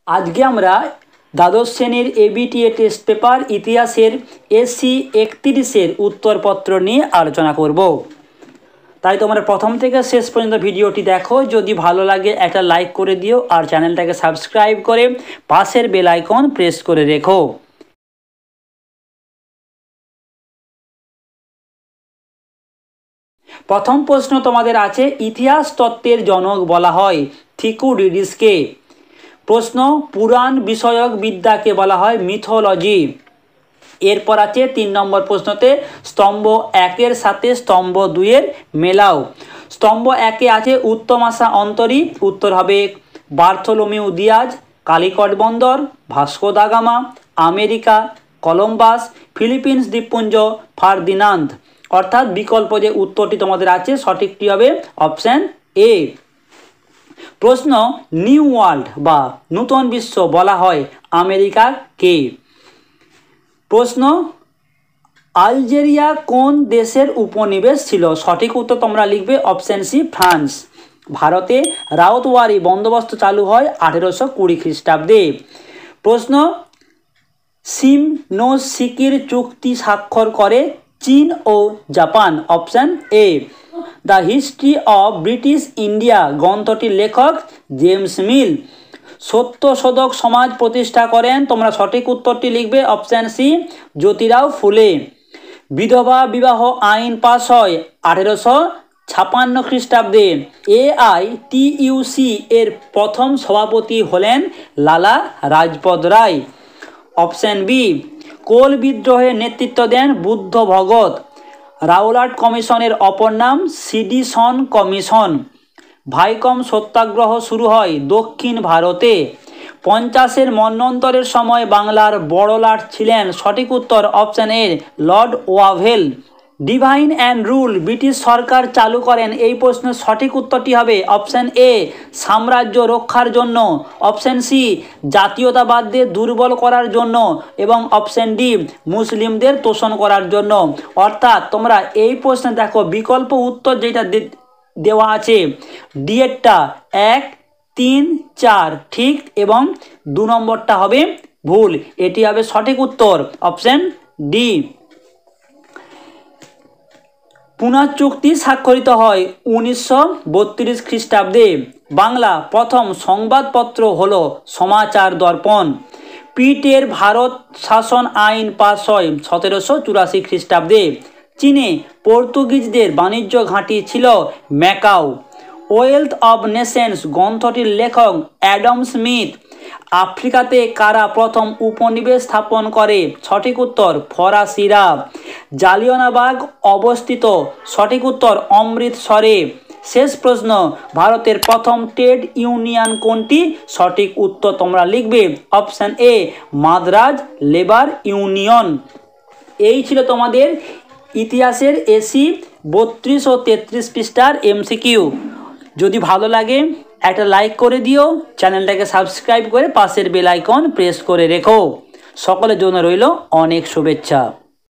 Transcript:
আজকে আমরা দ্বাদশ শ্রেণীর এবিটিএ টেস্ট পেপার ইতিহাসের এসি 31-এর উত্তরপত্র নিয়ে আলোচনা করব। তাই তোমরা প্রথম থেকে শেষ পর্যন্ত ভিডিওটি দেখো। যদি ভালো লাগে একটা লাইক করে দিও আর চ্যানেলটাকে সাবস্ক্রাইব করে পাশের বেল আইকন প্রেস করে রেখো। প্রথম প্রশ্ন তোমাদের আছে, ইতিহাস তত্ত্বের জনক বলা হয় থিকুডিডিসকে। প্রশ্ন, পুরাণ বিষয়ক বিদ্যাকে বলা হয় মিথোলজি। এরপর আছে 3 নম্বর প্রশ্নতে, স্তম্ভ 1-এর সাথে স্তম্ভ 2-এর মেলাও। স্তম্ভ 1-এ আছে উত্তমাশা অন্তরী, উত্তর হবে বার্থোলোমিউ দিয়াজ, কালিকট বন্দর, Vasco da Gama, America, Columbus, Philippines দ্বীপপুঞ্জ, ফার্দিনান্দ। অর্থাৎ বিকল্প যে উত্তরটি তোমাদের আছে সঠিকটি হবে অপশান এ। প্রশ্ন, নিউ ওয়ার্ল্ড বা নূতন বিশ্ব বলা হয় আমেরিকাকে। প্রশ্ন, আলজেরিয়া কোন দেশের উপনিবেশ ছিল? সঠিক উত্তর তোমরা লিখবে অপশান সি, ফ্রান্স। ভারতে রাউতওয়ারি বন্দোবস্ত চালু হয় 1820 খ্রিস্টাব্দে। প্রশ্ন, শিমনোসেকির চুক্তি স্বাক্ষর করে চীন ও জাপান। Option A. The history of British India গ্রন্থটির লেখক জেমস মিল। সত্যশোধক সমাজ প্রতিষ্ঠা করেন, তোমরা সঠিক উত্তরটি লিখবে অপশান সি, জ্যোতিরাও ফুলে। বিধবা বিবাহ আইন পাস হয় 1856 খ্রিস্টাব্দে। AITUC এর প্রথম সভাপতি হলেন লালা রাজপদ রায়। Option B. কোল বিদ্রোহে নেতৃত্ব দেন বুদ্ধ ভগত। রাওলাট কমিশনের অপর নাম সিডিশন কমিশন। ভাইকম সত্যাগ্রহ শুরু হয় দক্ষিণ ভারতে। 50-এর মন্বন্তরের সময় বাংলার বড়লাট ছিলেন। সঠিক উত্তর option A, Lord Wavell. Divide and rule British সরকার চালু করেন। এই প্রশ্নের সঠিক উত্তরটি হবে অপশান এ, সাম্রাজ্য রক্ষার জন্য। অপশান সি, জাতীয়তাবাদদের দুর্বল করার জন্য। এবং অপশান ডি, মুসলিমদের তোষণ করার জন্য। অর্থাৎ তোমরা এই প্রশ্নে দেখো বিকল্প উত্তর যেটা দেওয়া আছে ডি এরটা 1, 3, 4 ঠিক এবং 2 নম্বরটা হবে ভুল। এটি হবে সঠিক উত্তর অপশান ডি। পুনা চুক্তি স্বাক্ষরিত হয় 1932 খ্রিস্টাব্দে। বাংলা প্রথম সংবাদপত্র হল সমাচার দর্পণ। পিটের ভারত শাসন আইন পাস হয় 1784 খ্রিস্টাব্দে। চীনে পর্তুগিজদের বাণিজ্য ঘাঁটি ছিল ম্যাকাও। ওয়েলথ অব নেশনস গ্রন্থটির লেখক অ্যাডাম স্মিথ। আফ্রিকাতে কারা প্রথম উপনিবেশ স্থাপন করে? সঠিক উত্তর ফরাসিরা। জালিয়ানওয়ালাবাগ অবস্থিত। সঠিক উত্তর অমৃতসরে। শেষ প্রশ্ন, ভারতের প্রথম ট্রেড ইউনিয়ন কোনটি? সঠিক উত্তর তোমরা লিখবে option A, Madras labour union. এই ছিল তোমাদের ইতিহাসের এসি 32 ও 33 পৃষ্ঠার এমসিকিউ। যদি ভালো লাগে একটা লাইক করে দিও, চ্যানেলটাকে সাবস্ক্রাইব করে পাশের বেল আইকন প্রেস করে রেখো। সকলের জন্য রইল অনেক শুভেচ্ছা।